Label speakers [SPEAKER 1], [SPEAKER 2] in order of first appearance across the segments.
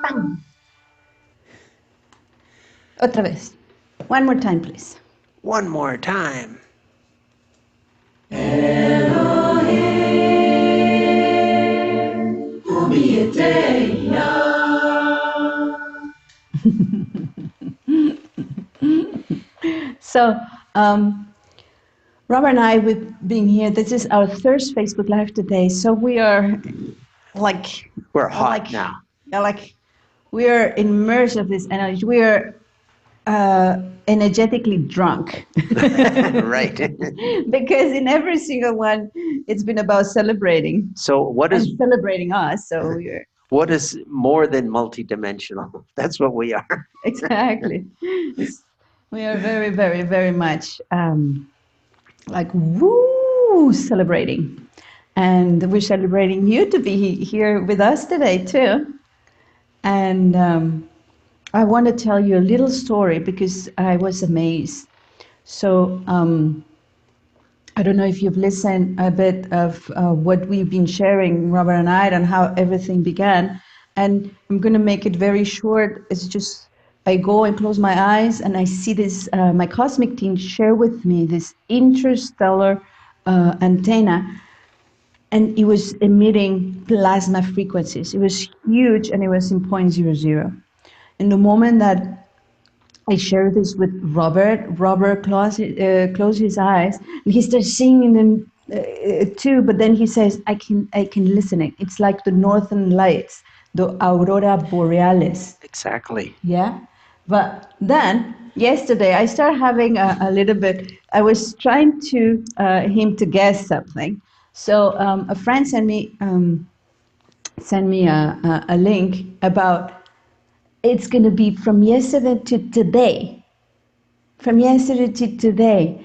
[SPEAKER 1] Bang. Otra vez. One more time, please.
[SPEAKER 2] One more time.
[SPEAKER 1] So, Robert and I, we've been here. This is our third Facebook Live today. So we are like...
[SPEAKER 2] We're hot now.
[SPEAKER 1] Yeah, like we are immersed of this energy. We are energetically drunk.
[SPEAKER 2] Right.
[SPEAKER 1] Because in every single one, it's been about celebrating.
[SPEAKER 2] So what is...
[SPEAKER 1] And celebrating us. So we're...
[SPEAKER 2] What is more than multidimensional? That's what we are.
[SPEAKER 1] Exactly. We are very, very, very much like woo celebrating. And we're celebrating you to be here with us today too. And I want to tell you a little story because I was amazed. So I don't know if you've listened a bit of what we've been sharing, Robert and I, and how everything began. And I'm going to make it very short. It's just, I go and close my eyes and I see this, my cosmic team share with me this interstellar antenna. And it was emitting plasma frequencies. It was huge and it was in 0.00. In the moment that I shared this with Robert, Robert closed his eyes and he starts singing them too, but then he says, I can listen it. It's like the northern lights, the aurora borealis.
[SPEAKER 2] Exactly.
[SPEAKER 1] Yeah. But then yesterday I started having a little bit, I was trying to him to guess something. So a friend sent me a link about it's going to be from yesterday to today. From yesterday to today,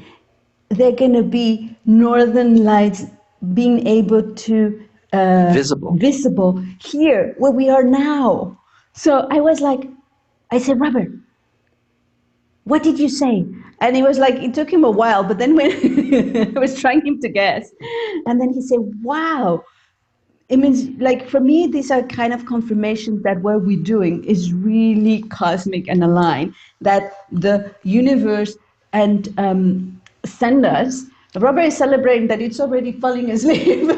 [SPEAKER 1] they're going to be northern lights being able to visible here where we are now. So I was like, I said, Robert, what did you say? And it was like, it took him a while, but then when I was trying him to guess, and then he said, wow. It means, like, for me, these are kind of confirmations that what we're doing is really cosmic and aligned, that the universe and send us. Robert is celebrating that it's already falling asleep.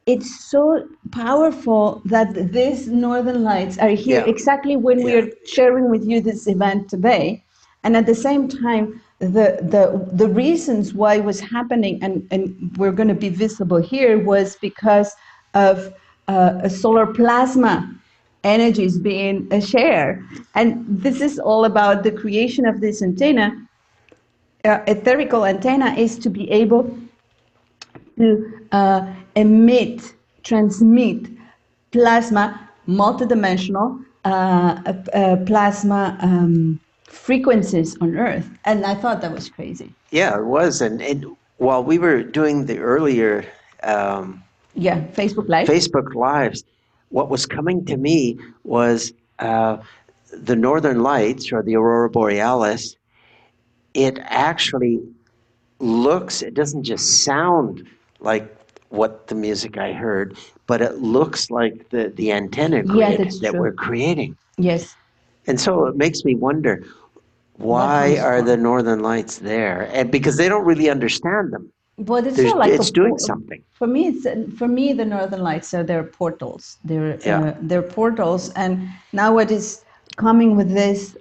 [SPEAKER 1] It's so powerful that these northern lights are here exactly when we are sharing with you this event today. And at the same time, the reasons why it was happening and we're going to be visible here was because of a solar plasma energies being shared. And this is all about the creation of this antenna. Etherical antenna is to be able to transmit plasma, multidimensional plasma frequencies on Earth. And I thought that was crazy.
[SPEAKER 2] Yeah, it was. And while we were doing the earlier
[SPEAKER 1] Facebook
[SPEAKER 2] Lives, what was coming to me was the northern lights, or the aurora borealis. It actually looks, it doesn't just sound like what the music I heard, but it looks like the antenna grid that we're creating.
[SPEAKER 1] Yes.
[SPEAKER 2] And so it makes me wonder, why are the northern lights there? And because they don't really understand them.
[SPEAKER 1] But it's not like
[SPEAKER 2] it's doing something.
[SPEAKER 1] For me, the northern lights are their portals. They're portals, and now what is coming with this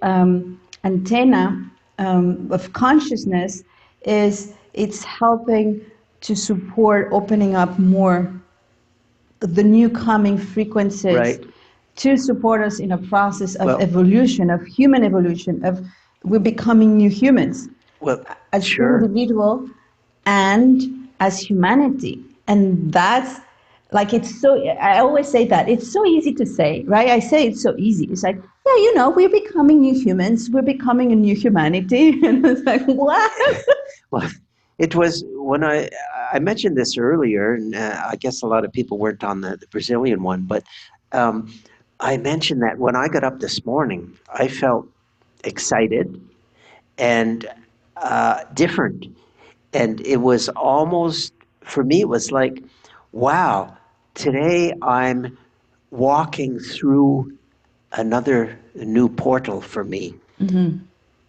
[SPEAKER 1] antenna of consciousness is it's helping to support opening up more the new coming frequencies to support us in a process of evolution, of human evolution, of we're becoming new humans as individual and as humanity. And that's like, it's so, I always say that it's so easy to say, right? I say it's so easy. It's like, yeah, you know, we're becoming new humans, we're becoming a new humanity. And it's like, what?
[SPEAKER 2] Well, it was when I mentioned this earlier, and I guess a lot of people weren't on the Brazilian one, but I mentioned that when I got up this morning, I felt excited and different. And it was almost for me, it was like, wow, today I'm walking through another new portal for me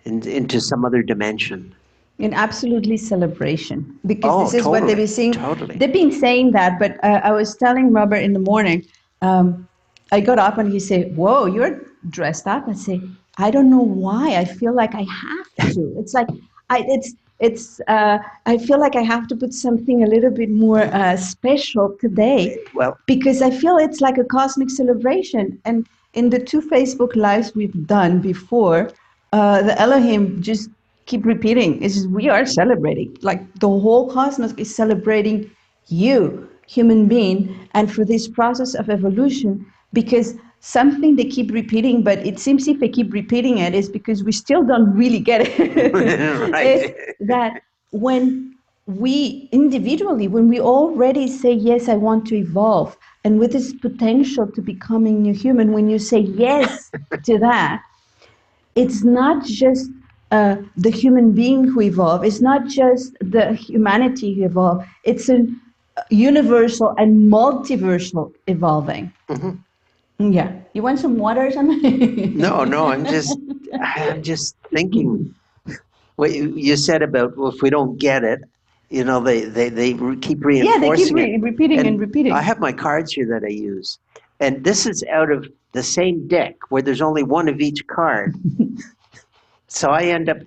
[SPEAKER 2] into some other dimension.
[SPEAKER 1] In absolutely celebration, because
[SPEAKER 2] Oh,
[SPEAKER 1] this is what they've
[SPEAKER 2] totally,
[SPEAKER 1] been saying.
[SPEAKER 2] totally.
[SPEAKER 1] They've been saying that, but I was telling Robert in the morning. I got up and he said, "Whoa, you're dressed up." I say, "I don't know why. I feel like I have to. It's like I feel like I have to put something a little bit more special today,
[SPEAKER 2] Well,
[SPEAKER 1] because I feel it's like a cosmic celebration." And in the 2 Facebook lives we've done before, the Elohim just keep repeating, is we are celebrating. Like the whole cosmos is celebrating you, human being, and for this process of evolution, because something they keep repeating, but it seems if they keep repeating it is because we still don't really get it, is
[SPEAKER 2] right.
[SPEAKER 1] that when we individually, when we already say, yes, I want to evolve, and with this potential to becoming new human, when you say yes to that, it's not just the human being who evolve. It's not just the humanity who evolve. It's a universal and multiversal evolving.
[SPEAKER 2] Mhm.
[SPEAKER 1] Yeah. You want some water or something?
[SPEAKER 2] No, no, I'm just thinking what you said about, well, if we don't get it, keep
[SPEAKER 1] Yeah, they keep
[SPEAKER 2] reinforcing it.
[SPEAKER 1] repeating and
[SPEAKER 2] And I
[SPEAKER 1] repeating.
[SPEAKER 2] have my cards here that I use. And this is out of the same deck where there's only one of each card. So I end up,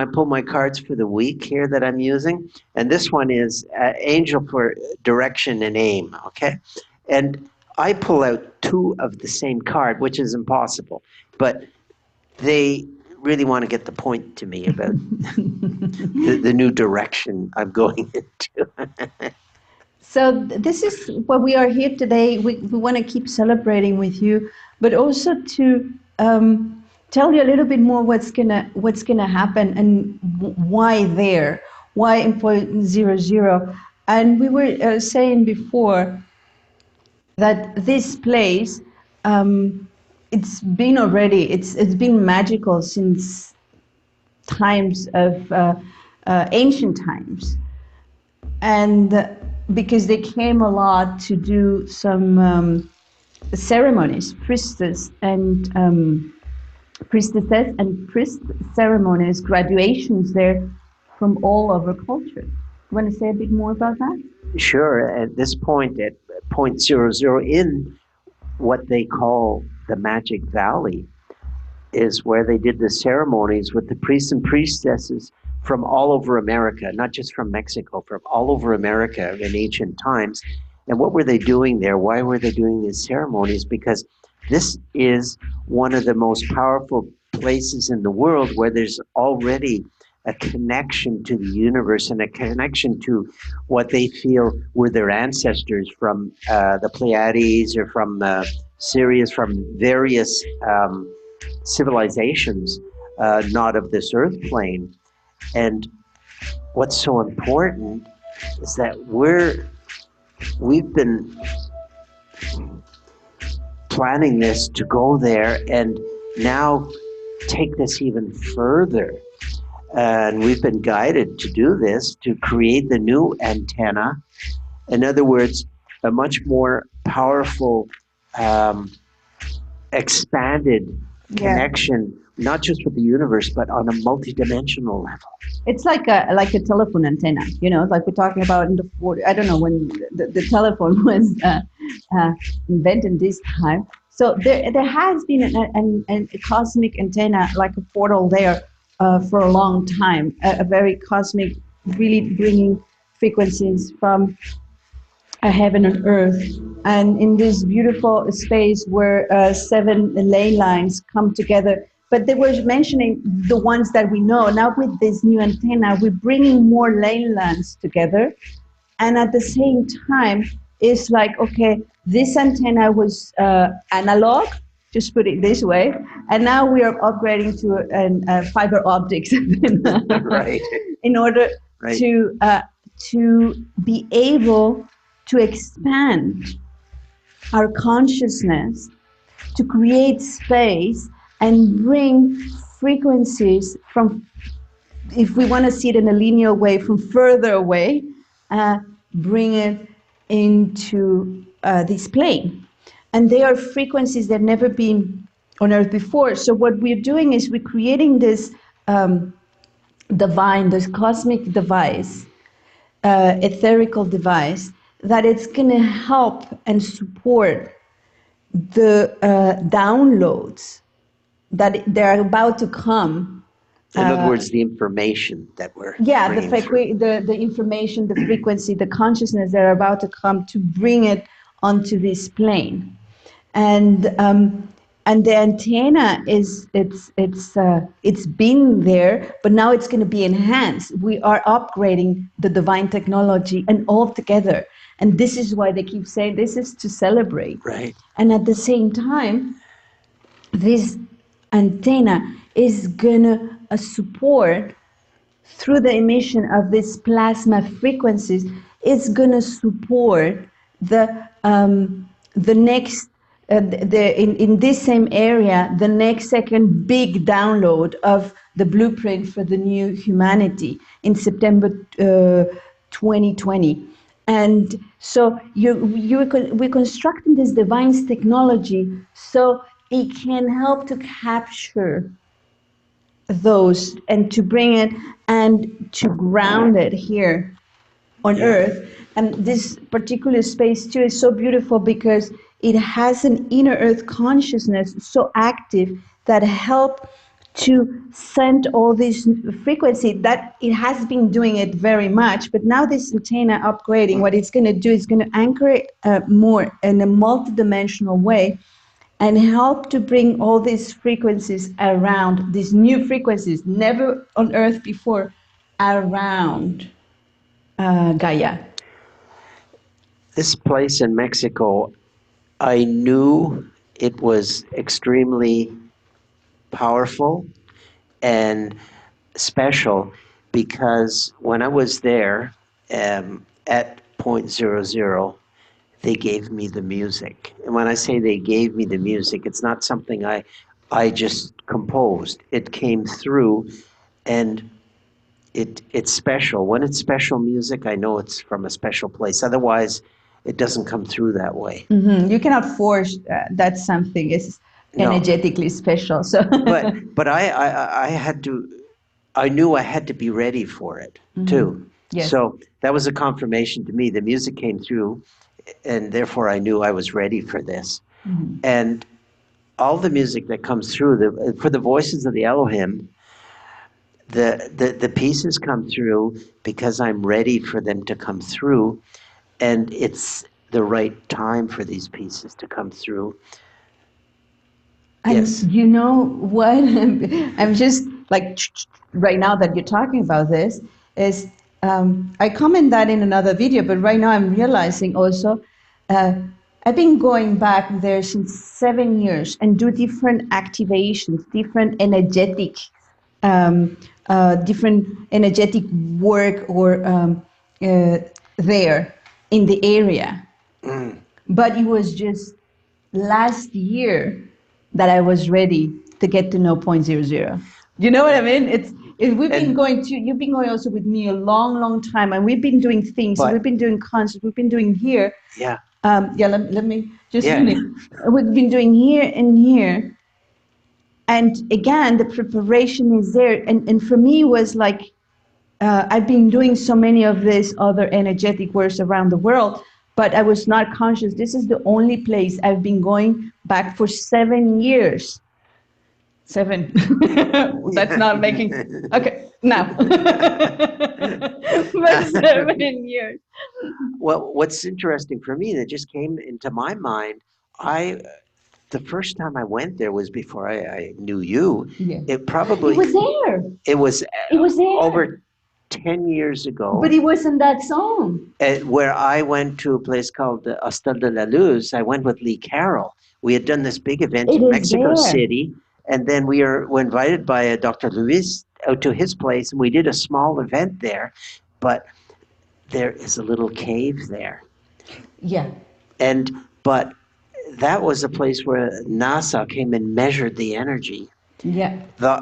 [SPEAKER 2] I pull my cards for the week here that I'm using. And this one is Angel for direction and aim. Okay. And I pull out two of the same card, which is impossible. But they really want to get the point to me about the new direction I'm going into.
[SPEAKER 1] So this is what we are here today. We want to keep celebrating with you, but also to tell you a little bit more what's gonna happen and why there, why in point 00. And we were saying before that this place, it's been magical since times of ancient times, and because they came a lot to do some ceremonies, priestesses and priest ceremonies, graduations there from all over culture. You want to say a bit more about that?
[SPEAKER 2] Sure, at this point, at point 00, in what they call the Magic Valley, is where they did the ceremonies with the priests and priestesses from all over America, not just from Mexico, from all over America in ancient times. And what were they doing there? Why were they doing these ceremonies? Because this is one of the most powerful places in the world where there's already a connection to the universe and a connection to what they feel were their ancestors from the Pleiades or from Sirius, from various civilizations, not of this earth plane. And what's so important is that we've been planning this to go there and now take this even further. And we've been guided to do this, to create the new antenna. In other words, a much more powerful, expanded
[SPEAKER 1] Yeah.
[SPEAKER 2] connection, not just with the universe, but on a multidimensional level.
[SPEAKER 1] It's like a telephone antenna, like we're talking about in the 40. I don't know when the telephone was invented this time. So there has been a cosmic antenna, like a portal there for a long time, a very cosmic, really bringing frequencies from heaven and earth. And in this beautiful space where 7 ley lines come together. But they were mentioning the ones that we know. Now with this new antenna, we're bringing more ley lines together. And at the same time, it's like, okay, this antenna was analog, just put it this way. And now we are upgrading to fiber optics
[SPEAKER 2] Right.
[SPEAKER 1] in order
[SPEAKER 2] Right.
[SPEAKER 1] to be able to expand our consciousness, to create space and bring frequencies from, if we want to see it in a linear way, from further away, uh, bring it into this plane. And they are frequencies that never been on Earth before. So what we're doing is we're creating this divine, this cosmic device, etherical device, that it's going to help and support the downloads that they're about to come.
[SPEAKER 2] In other words, the information that we're
[SPEAKER 1] Yeah,
[SPEAKER 2] bringing through.
[SPEAKER 1] the information, the frequency, the consciousness that are about to come to bring it onto this plane. And the antenna is it's been there, but now it's going to be enhanced. We are upgrading the divine technology and all together. And this is why they keep saying this is to celebrate.
[SPEAKER 2] Right.
[SPEAKER 1] And at the same time, this antenna is gonna support through the emission of these plasma frequencies. It's gonna support the next in this same area, the next second big download of the blueprint for the new humanity in September 2020. And so we're constructing this divine technology so it can help to capture those and to bring it and to ground it here on Earth. And this particular space too is so beautiful because it has an inner Earth consciousness so active that help to send all this frequency that it has been doing it very much, but now this antenna upgrading, what it's going to do is going to anchor it more in a multidimensional way and help to bring all these frequencies around, these new frequencies never on Earth before, around Gaia.
[SPEAKER 2] This place in Mexico, I knew it was extremely powerful and special because when I was there at point zero zero, they gave me the music. And when I say they gave me the music, it's not something I just composed. It came through, and it's special. When it's special music, I know it's from a special place. Otherwise, it doesn't come through that way.
[SPEAKER 1] Mm-hmm. You cannot force that something is energetically special. So,
[SPEAKER 2] but I had to. I knew I had to be ready for it too.
[SPEAKER 1] Yes.
[SPEAKER 2] So that was a confirmation to me. The music came through, and therefore I knew I was ready for this. And all the music that comes through, for the voices of the Elohim, the pieces come through because I'm ready for them to come through, and it's the right time for these pieces to come through.
[SPEAKER 1] And
[SPEAKER 2] Yes.
[SPEAKER 1] you know what? I'm just like right now that you're talking about this is I comment that in another video, but right now I'm realizing also uh, I've been going back there since 7 years and do different activations, different energetic work or there in the area. But it was just last year that I was ready to get to know point zero zero. You know what I mean? We've been going to, you've been going also with me a long, long time, and we've been doing things, we've been doing concerts, we've been doing here.
[SPEAKER 2] Yeah.
[SPEAKER 1] Let me just finish. We've been doing here and here. And again, the preparation is there. And for me, it was like, I've been doing so many of these other energetic works around the world, but I was not conscious. This is the only place I've been going back for 7 years. 7. That's not making. Okay, now. But 7 years.
[SPEAKER 2] Well, what's interesting for me that just came into my mind, the first time I went there was before I knew you.
[SPEAKER 1] Yeah.
[SPEAKER 2] It probably
[SPEAKER 1] It was there.
[SPEAKER 2] It was
[SPEAKER 1] there.
[SPEAKER 2] over 10 years ago.
[SPEAKER 1] But it wasn't that song.
[SPEAKER 2] Where I went to a place called Hostel de la Luz. I went with Lee Carroll. We had done this big event in Mexico City, and then we were invited by Dr. Luis out to his place, and we did a small event there. But there is a little cave there.
[SPEAKER 1] Yeah.
[SPEAKER 2] But that was a place where NASA came and measured the energy.
[SPEAKER 1] Yeah.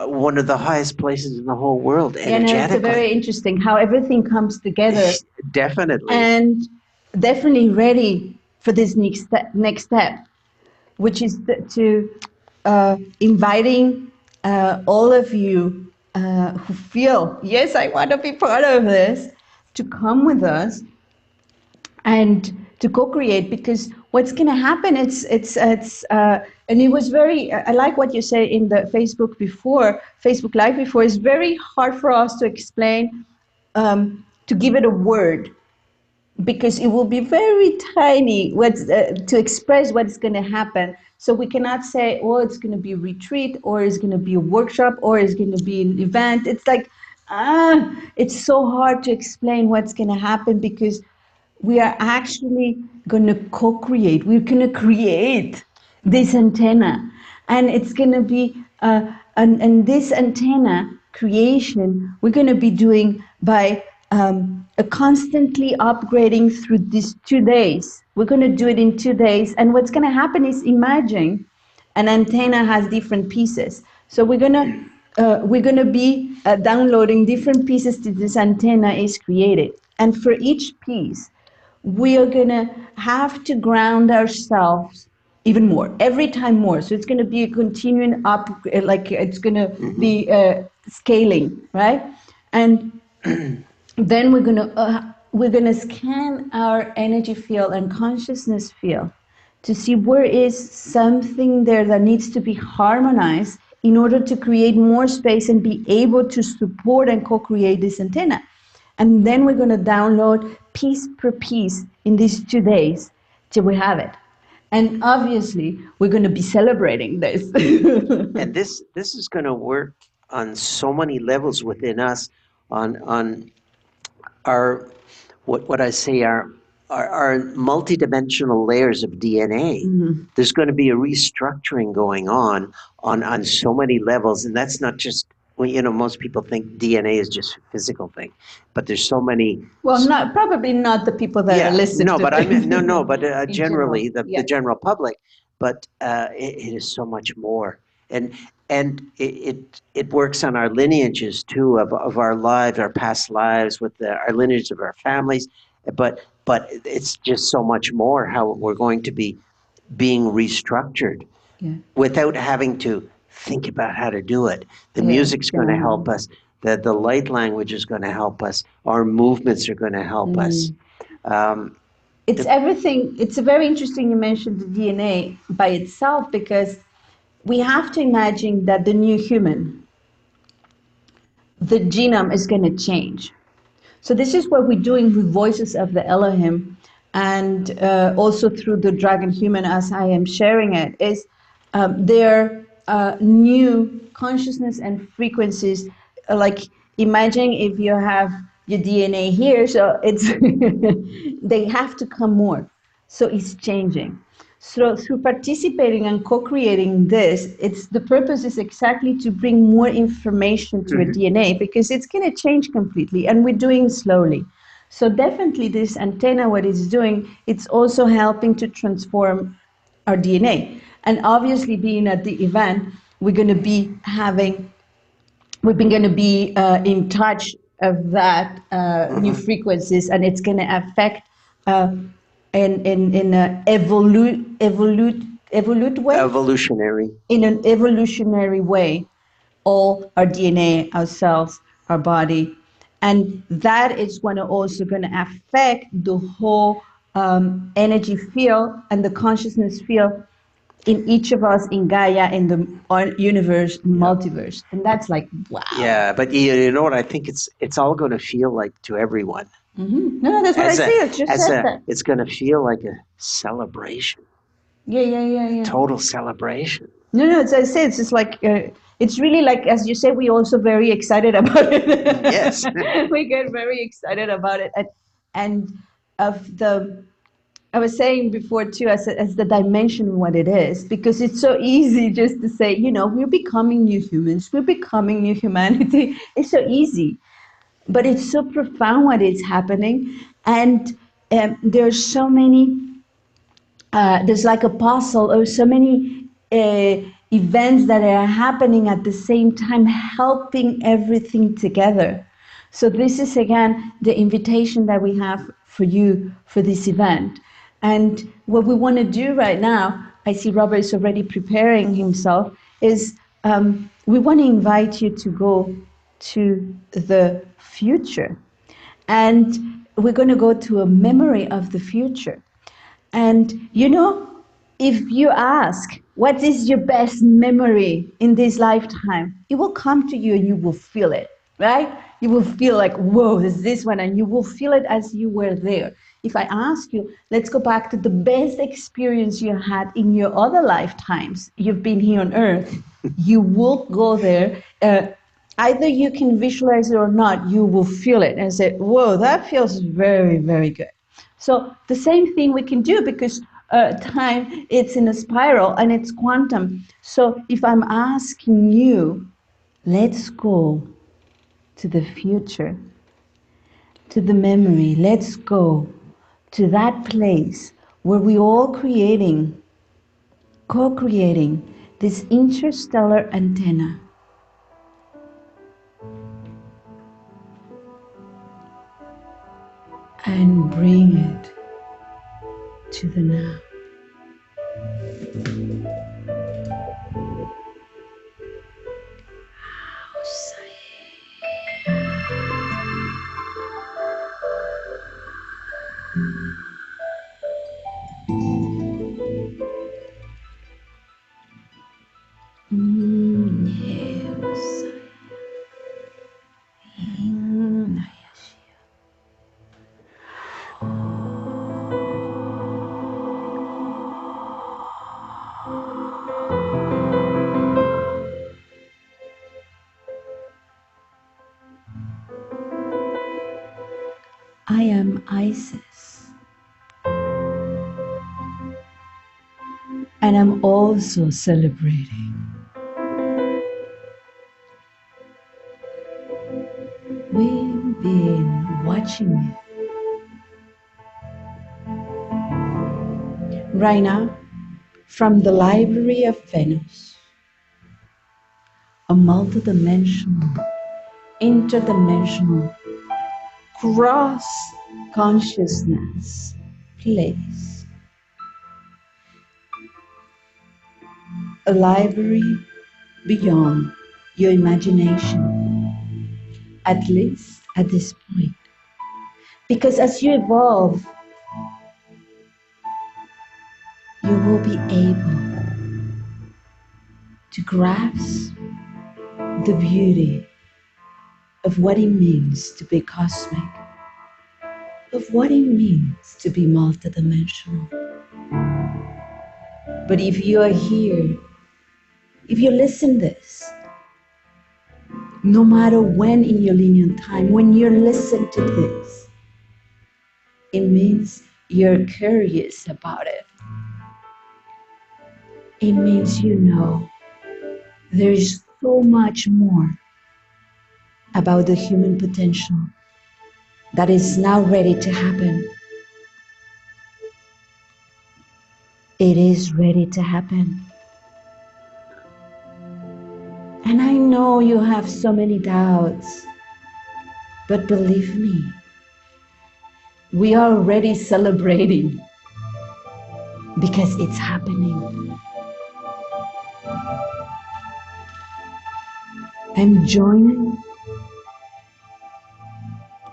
[SPEAKER 2] One of the highest places in the whole world
[SPEAKER 1] Yeah, no, it's a
[SPEAKER 2] energetically.
[SPEAKER 1] very interesting how everything comes together,
[SPEAKER 2] Definitely.
[SPEAKER 1] and definitely ready for this next step, which is to inviting all of you who feel, yes, I want to be part of this, to come with us and to co-create, because what's going to happen, and it was very, I like what you said in the Facebook live before. It's very hard for us to explain, to give it a word, because it will be very tiny to express what's going to happen. So we cannot say, oh, it's going to be a retreat, or it's going to be a workshop, or it's going to be an event. It's like, it's so hard to explain what's going to happen, because we are actually going to co-create. We're going to create this antenna, and it's going to be and this antenna creation we're going to be doing by constantly upgrading through these 2 days. We're going to do it in 2 days, and what's going to happen is, imagine an antenna has different pieces. So we're gonna be downloading different pieces till this antenna is created, and for each piece we are gonna have to ground ourselves even more, every time more. So it's gonna be a continuing up, like it's gonna be scaling, right? And then we're gonna scan our energy field and consciousness field to see where is something there that needs to be harmonized in order to create more space and be able to support and co-create this antenna. And then we're going to download piece per piece in these 2 days till we have it. And obviously, we're going to be celebrating this.
[SPEAKER 2] And this is going to work on so many levels within us, on our what I say our multidimensional layers of DNA. There's going to be a restructuring going on so many levels, and that's not just, well, most people think DNA is just a physical thing, but there's so many.
[SPEAKER 1] Well, probably not the people that are listening
[SPEAKER 2] No,
[SPEAKER 1] to
[SPEAKER 2] but I
[SPEAKER 1] this.
[SPEAKER 2] mean, no, but
[SPEAKER 1] In
[SPEAKER 2] generally
[SPEAKER 1] general,
[SPEAKER 2] the
[SPEAKER 1] yeah.
[SPEAKER 2] general public, but it is so much more, and it works on our lineages too, of our lives, our past lives, with our lineage of our families, but it's just so much more how we're going to be being restructured
[SPEAKER 1] Yeah.
[SPEAKER 2] without having to think about how to do it. The
[SPEAKER 1] Yeah,
[SPEAKER 2] music's going to
[SPEAKER 1] yeah.
[SPEAKER 2] help us. The light language is going to help us. Our movements are going to help us.
[SPEAKER 1] It's everything. It's very interesting you mentioned the DNA by itself, because we have to imagine that the new human, the genome is going to change. So this is what we're doing with Voices of the Elohim, and also through the Dragon Human, as I am sharing it, is their new consciousness and frequencies. Like, imagine if you have your DNA here, so it's they have to come more. So it's changing. So through participating and co-creating this, it's the purpose is exactly to bring more information to a DNA, because it's going to change completely, and we're doing slowly. So definitely this antenna, what it's doing, it's also helping to transform our DNA. And obviously, being at the event, we're going to be having, we've been going to be in touch of that new frequencies, and it's going to affect in a evolute way,
[SPEAKER 2] Evolutionary.
[SPEAKER 1] in an evolutionary way, all our DNA, our cells, our body, and that is also going to affect the whole energy field and the consciousness field in each of us, in Gaia, in the universe, multiverse, and that's like, wow.
[SPEAKER 2] Yeah, but you know what? I think it's all going to feel like to everyone.
[SPEAKER 1] No, that's what I
[SPEAKER 2] As a
[SPEAKER 1] see. I just
[SPEAKER 2] as
[SPEAKER 1] said
[SPEAKER 2] a,
[SPEAKER 1] that.
[SPEAKER 2] it's going to feel like a celebration,
[SPEAKER 1] Yeah.
[SPEAKER 2] total celebration.
[SPEAKER 1] No, it's, I say it's just like it's really like, as you say, we also very excited about it.
[SPEAKER 2] Yes.
[SPEAKER 1] We get very excited about it, and of the. I was saying before too, as the dimension what it is, because it's so easy just to say, we're becoming new humans, we're becoming new humanity. It's so easy, but it's so profound what is happening, and there's so many. There's like a puzzle of so many events that are happening at the same time, helping everything together. So this is again the invitation that we have for you for this event. And what we want to do right now, I see Robert is already preparing himself, is we want to invite you to go to the future. And we're going to go to a memory of the future. And you know, if you ask, what is your best memory in this lifetime? It will come to you and you will feel it, right? You will feel like, whoa, there's this one, and you will feel it as you were there. If I ask you, let's go back to the best experience you had in your other lifetimes, you've been here on earth, you will go there. Either you can visualize it or not, you will feel it and say, whoa, that feels very, very good. So the same thing we can do, because time, it's in a spiral and it's quantum. So if I'm asking you, let's go to the future, to the memory, let's go to that place where we all creating, co-creating this interstellar antenna, and bring it to the now. I am Isis, and I'm also celebrating. We've been watching it right now from the Library of Venus, a multidimensional, interdimensional, cross consciousness place. A library beyond your imagination, at least at this point. Because as you evolve, you will be able to grasp the beauty of what it means to be cosmic, of what it means to be multidimensional. But if you are here, if you listen this, no matter when in your linear time, when you listen to this, it means you're curious about it. It means you know there is so much more about the human potential that is now ready to happen. It is ready to happen. And I know you have so many doubts, but believe me, we are already celebrating because it's happening. I'm joining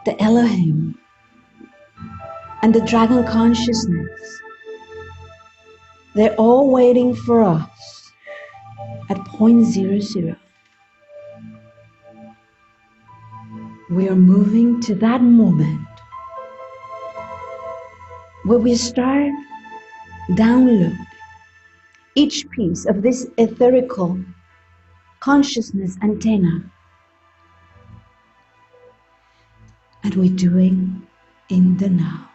[SPEAKER 1] the Eloheim and the dragon consciousness. They're all waiting for us at point 00. We are moving to that moment where we start downloading each piece of this etherical consciousness antenna. And we're doing in the now.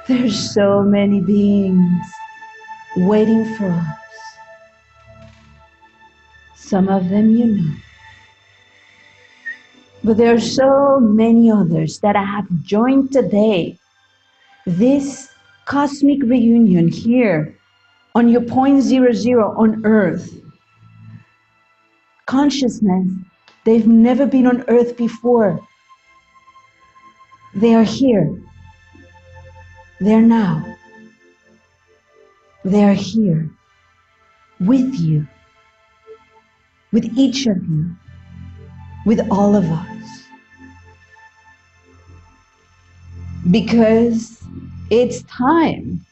[SPEAKER 1] There's so many beings waiting for us Some of them you know. But there are so many others that have joined today this cosmic reunion here on your point zero zero on Earth. Consciousness, they've never been on Earth before. They are here. They're now. They are here with you, with each of you, with all of us. Because it's time.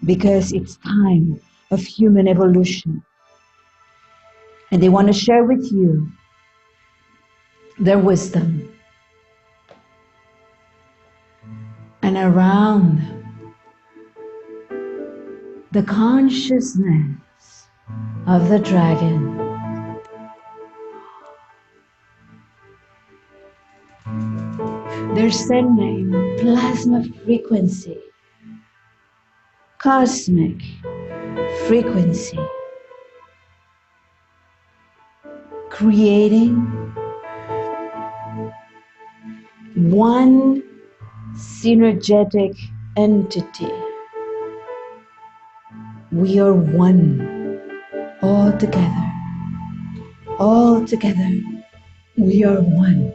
[SPEAKER 1] Because it's time of human evolution. And they want to share with you their wisdom. And around the consciousness of the dragon, they're sending plasma frequency, cosmic frequency, creating one synergetic entity. We are one, all together. All together, we are one.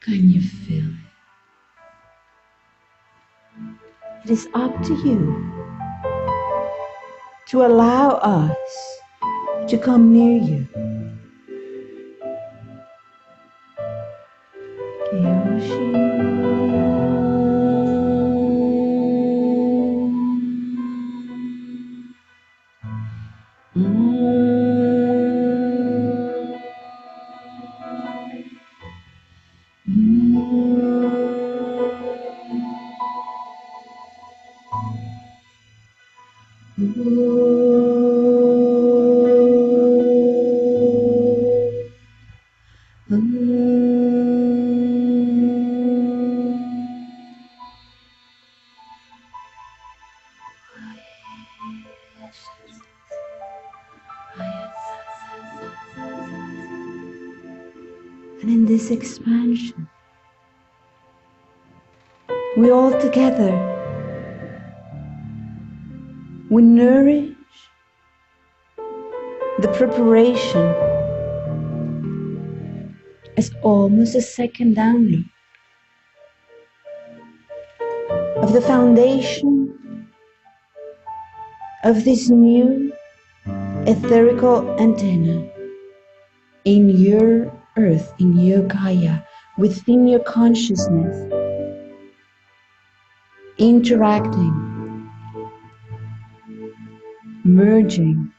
[SPEAKER 1] Can you feel it? It is up to you to allow us to come near you. And in this expansion, we all together, we nourish the preparation as almost a second download of the foundation of this new etherical antenna in your earth, in your Gaia, within your consciousness, interacting, merging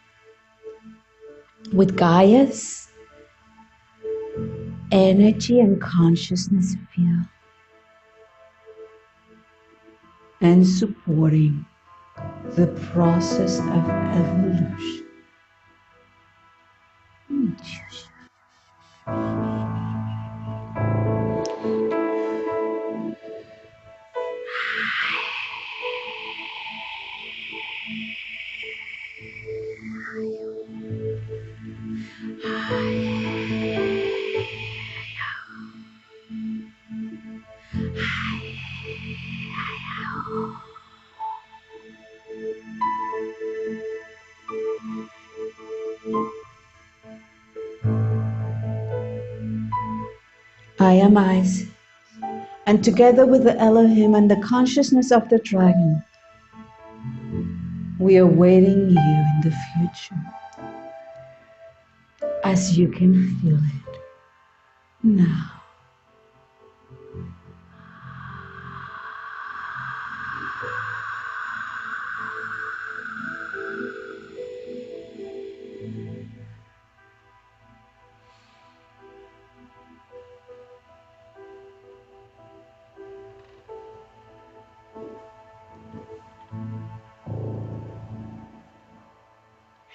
[SPEAKER 1] with Gaia's energy and consciousness field, and supporting the process of evolution. I am Isaac, and together with the Eloheim and the consciousness of the dragon, we are waiting you in the future, as you can feel it now.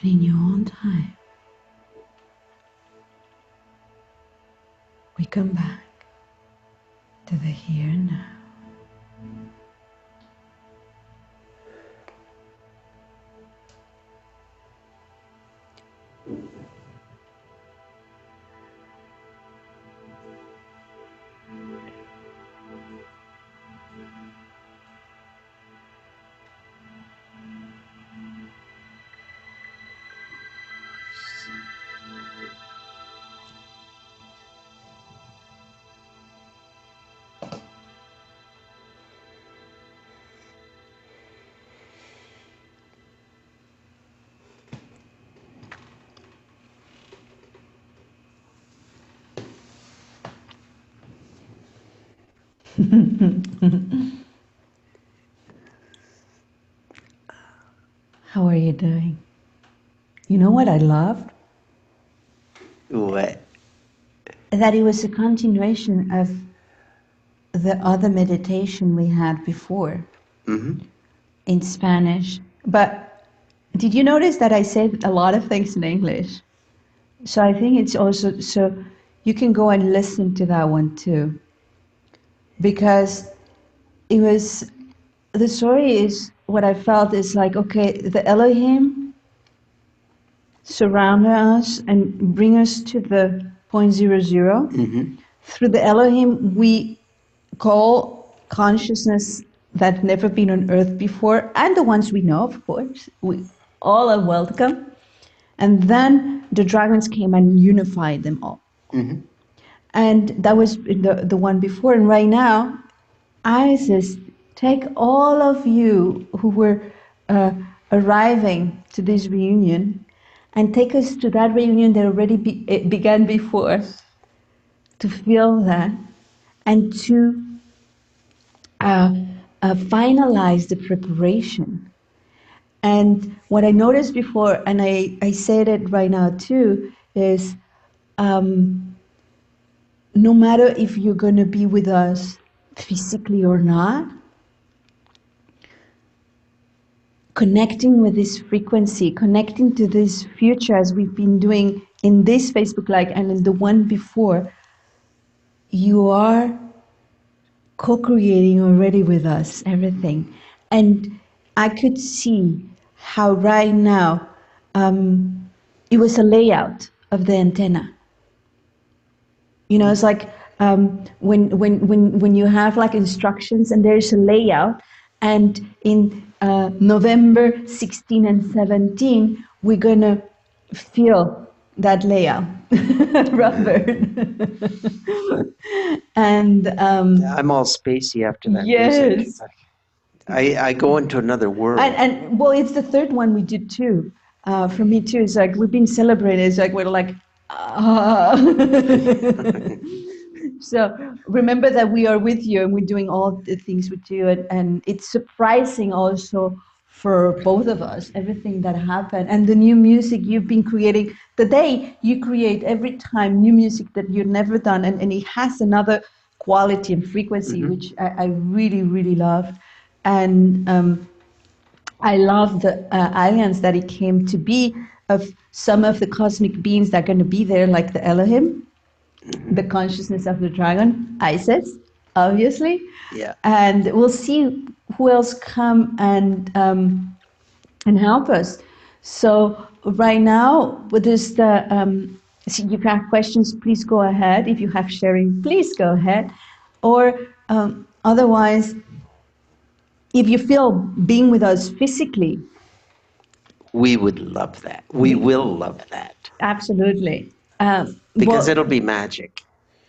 [SPEAKER 1] And in your own time, we come back to the here and now. How are you doing? You know what I loved?
[SPEAKER 2] What?
[SPEAKER 1] That it was a continuation of the other meditation we had before
[SPEAKER 2] Mm-hmm.
[SPEAKER 1] in Spanish. But did you notice that I said a lot of things in English? So I think it's also so you can go and listen to that one too. Because it was the story is what I felt is like, okay, the Elohim surround us and bring us to the point zero zero.
[SPEAKER 2] Mm-hmm.
[SPEAKER 1] Through the Elohim, we call consciousness that never been on earth before, and the ones we know, of course. We all are welcome. And then the dragons came and unified them all.
[SPEAKER 2] Mm-hmm.
[SPEAKER 1] And that was the one before. And right now, Isis, take all of you who were arriving to this reunion and take us to that reunion that already it began before, to feel that and to uh, finalize the preparation. And what I noticed before, and I said it right now too, is no matter if you're going to be with us physically or not, connecting with this frequency, connecting to this future as we've been doing in this Facebook Live and in the one before, you are co-creating already with us everything. And I could see how right now it was a layout of the antenna. You know, it's like when you have like instructions and there's a layout, and in November 16 and 17, we're gonna feel that layout, Robert. And
[SPEAKER 2] I'm all spacey after that music.
[SPEAKER 1] yes,
[SPEAKER 2] It's like I go into another world.
[SPEAKER 1] and well, it's the third one we did too. For me too, it's like we've been celebrating. It's like we're like, ah. So remember that we are with you and we're doing all the things with you, and it's surprising also for both of us everything that happened and the new music you've been creating. The day you create every time new music that you've never done, and it has another quality and frequency
[SPEAKER 2] Mm-hmm.
[SPEAKER 1] which I really really loved. And I love the alliance that it came to be of some of the cosmic beings that are going to be there, like the Elohim,
[SPEAKER 2] Mm-hmm.
[SPEAKER 1] the consciousness of the dragon, Isis, obviously,
[SPEAKER 2] Yeah.
[SPEAKER 1] and we'll see who else come and help us. So right now, with this, so if you have questions, please go ahead. If you have sharing, please go ahead, or otherwise, if you feel being with us physically,
[SPEAKER 2] We would love that. We
[SPEAKER 1] we
[SPEAKER 2] will love that
[SPEAKER 1] absolutely.
[SPEAKER 2] because
[SPEAKER 1] Well,
[SPEAKER 2] it'll be magic.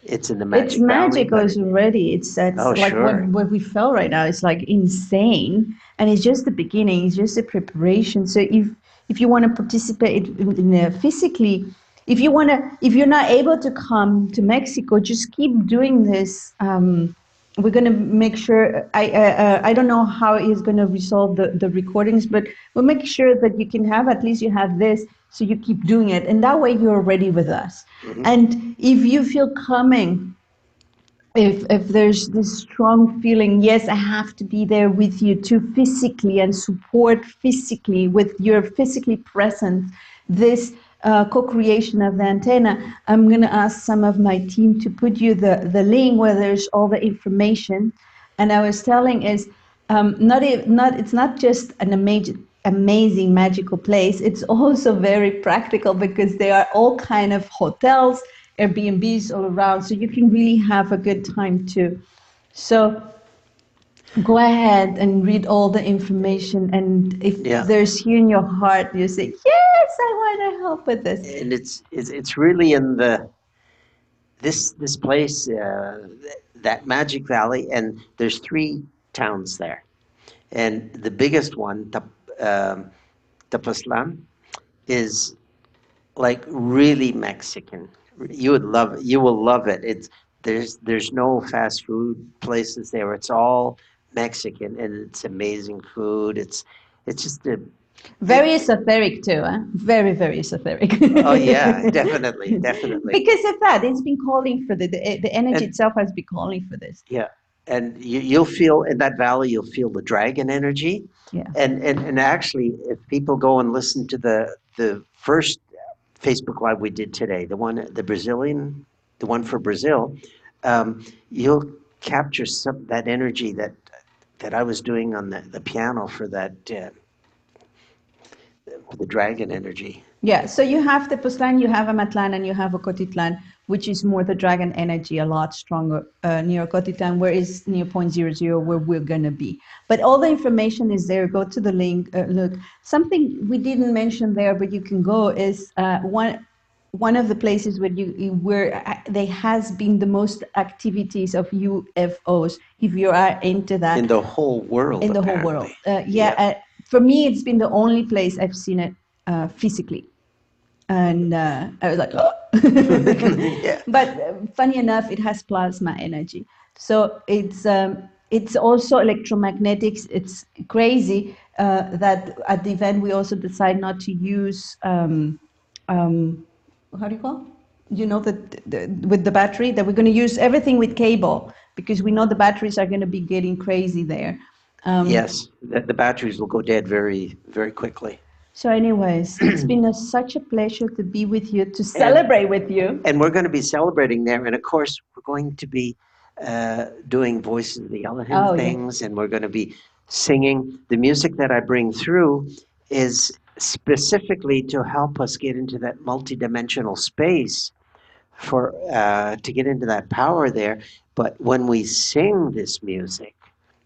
[SPEAKER 2] It's in the
[SPEAKER 1] it's
[SPEAKER 2] Magic Valley,
[SPEAKER 1] magic
[SPEAKER 2] but
[SPEAKER 1] already. It's
[SPEAKER 2] oh,
[SPEAKER 1] like
[SPEAKER 2] sure.
[SPEAKER 1] what we felt right now. It's like insane, and it's just the beginning. It's just the preparation. So if you want to participate physically, if you're not able to come to Mexico, just keep doing this. We're going to make sure. I don't know how it's going to resolve the recordings, but we'll make sure that you can have at least you have this, so you keep doing it, and that way you're ready with us.
[SPEAKER 2] Mm-hmm.
[SPEAKER 1] And if you feel coming, if there's this strong feeling, yes, I have to be there with you to physically and support physically with your physically present this co-creation of the antenna, I'm going to ask some of my team to put you the link where there's all the information. And I was telling is not it's not just an amazing magical place, it's also very practical because there are all kind of hotels, Airbnbs all around, so you can really have a good time too. So go ahead and read all the information, and if
[SPEAKER 2] Yeah.
[SPEAKER 1] there's here in your heart you say yes, I want to help with this.
[SPEAKER 2] And it's really in the this place, that Magic Valley, and there's three towns there, and the biggest one, Tepoztlan, is like really Mexican. You will love it. It's there's no fast food places there. It's all Mexican, and it's amazing food. It's just a
[SPEAKER 1] Very esoteric too, huh? Very, very esoteric.
[SPEAKER 2] oh yeah, definitely, definitely.
[SPEAKER 1] Because of that, it's been calling for the energy
[SPEAKER 2] And
[SPEAKER 1] itself has been calling for this.
[SPEAKER 2] yeah, and you'll feel in that valley, you'll feel the dragon energy.
[SPEAKER 1] Yeah.
[SPEAKER 2] And actually, if people go and listen to the first Facebook Live we did today, the Brazilian, the one for Brazil, you'll capture some that energy that I was doing on the piano for the dragon energy.
[SPEAKER 1] Yeah, so you have the Tepoztlan, you have a Matlan, and you have a Cotitlan, which is more the dragon energy, a lot stronger near Cotitlan, where is near point zero zero, where we're going to be. But all the information is there. Go to the link. Look, something we didn't mention there, but you can go, is one of the places where there has been the most activities of UFOs, if you are into that.
[SPEAKER 2] In the whole world,
[SPEAKER 1] In the whole world. For me, it's been the only place I've seen it physically. And I was like, oh.
[SPEAKER 2] Yeah.
[SPEAKER 1] But funny enough, it has plasma energy. So it's also electromagnetics. It's crazy that at the event we also decide not to use, how do you call? You know, with the battery, that we're going to use everything with cable, because we know the batteries are going to be getting crazy there.
[SPEAKER 2] Yes, the batteries will go dead very, very quickly.
[SPEAKER 1] So anyways, it's been such a pleasure to be with you, to celebrate with you.
[SPEAKER 2] And we're going to be celebrating there. And of course, we're going to be doing Voices of the Eloheim things, and we're going to be singing. The music that I bring through is specifically to help us get into that multidimensional space, for to get into that power there. But when we sing this music,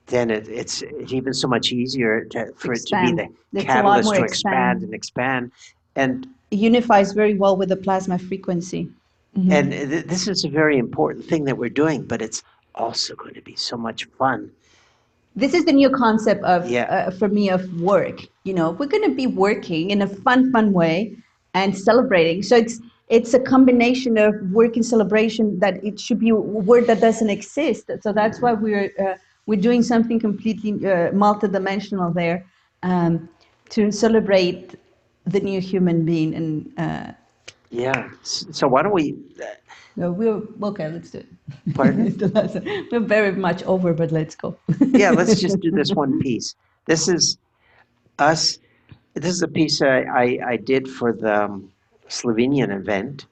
[SPEAKER 2] then it's even so much easier for it to be the catalyst to expand and expand. And
[SPEAKER 1] it unifies very well with the plasma frequency. Mm-hmm.
[SPEAKER 2] And this is a very important thing that we're doing, but it's also going to be so much fun.
[SPEAKER 1] This is the new concept of for me of work. You know, we're going to be working in a fun way and celebrating. So it's a combination of work and celebration, that it should be a word that doesn't exist. So that's why we're doing something completely multidimensional there, to celebrate the new human being. And
[SPEAKER 2] yeah. So why don't we?
[SPEAKER 1] No, okay. Let's do it.
[SPEAKER 2] Pardon?
[SPEAKER 1] We're very much over, but let's go.
[SPEAKER 2] Yeah, let's just do this one piece. This is us. This is a piece I did for the Slovenian event,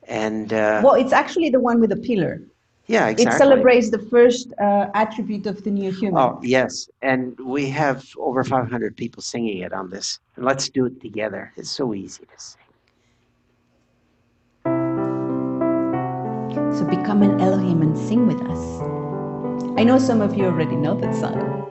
[SPEAKER 2] and
[SPEAKER 1] well, it's actually the one with the pillar.
[SPEAKER 2] Yeah, exactly.
[SPEAKER 1] It celebrates the first attribute of the new human.
[SPEAKER 2] Oh, yes. And we have over 500 people singing it on this. And let's do it together. It's so easy to sing.
[SPEAKER 1] So become an Elohim and sing with us. I know some of you already know that song.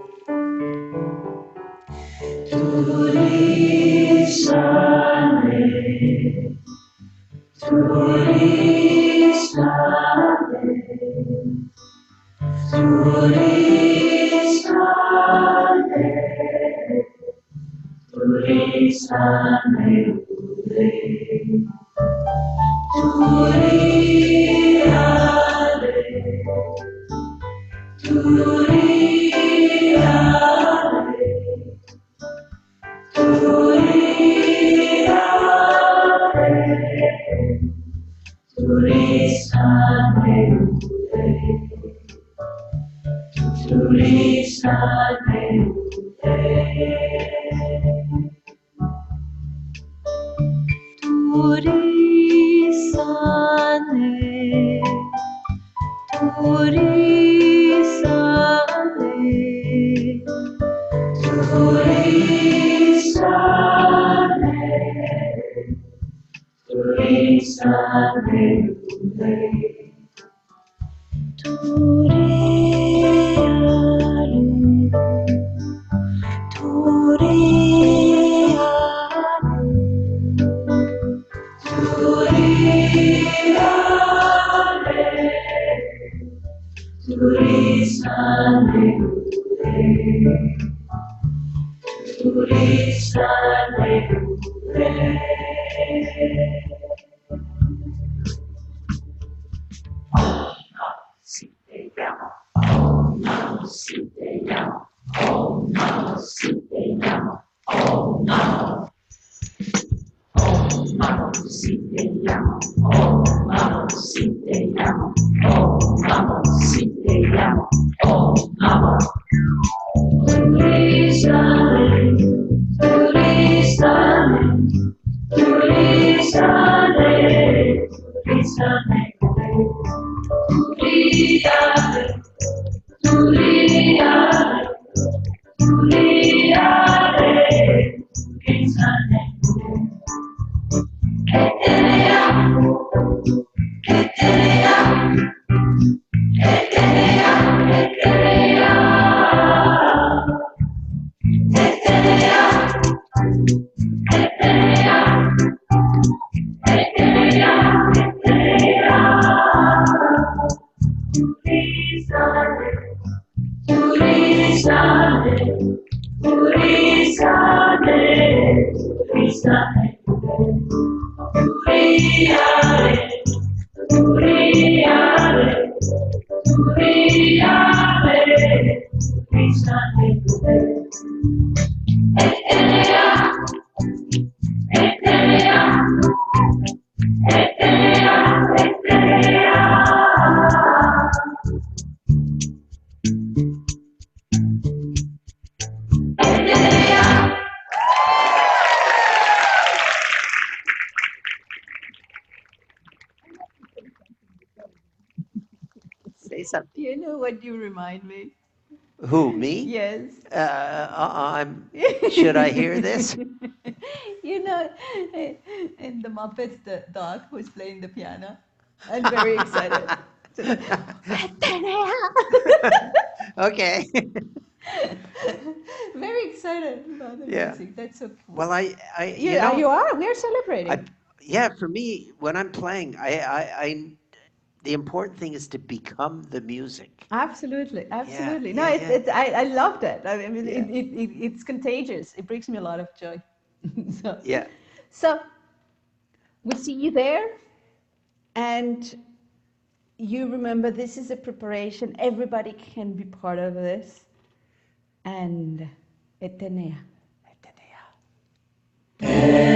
[SPEAKER 2] Say something.
[SPEAKER 1] You know what you remind me?
[SPEAKER 2] Who, me?
[SPEAKER 1] Yes.
[SPEAKER 2] Should I hear this?
[SPEAKER 1] You know, in the Muppets, the dog who's playing the piano and very excited.
[SPEAKER 2] Okay.
[SPEAKER 1] Very excited about the
[SPEAKER 2] Yeah.
[SPEAKER 1] music. That's so cool.
[SPEAKER 2] Well,
[SPEAKER 1] Yeah, you are. We are
[SPEAKER 2] I,
[SPEAKER 1] celebrating.
[SPEAKER 2] yeah, for me, when I'm playing, the important thing is to become the music.
[SPEAKER 1] Absolutely,
[SPEAKER 2] Yeah,
[SPEAKER 1] absolutely. No,
[SPEAKER 2] yeah, yeah,
[SPEAKER 1] I loved it. I mean,
[SPEAKER 2] yeah,
[SPEAKER 1] it's contagious. It brings me a lot of joy. so,
[SPEAKER 2] yeah.
[SPEAKER 1] so we see you there, and you remember this is a preparation. Everybody can be part of this, and etenea.
[SPEAKER 2] Etenea.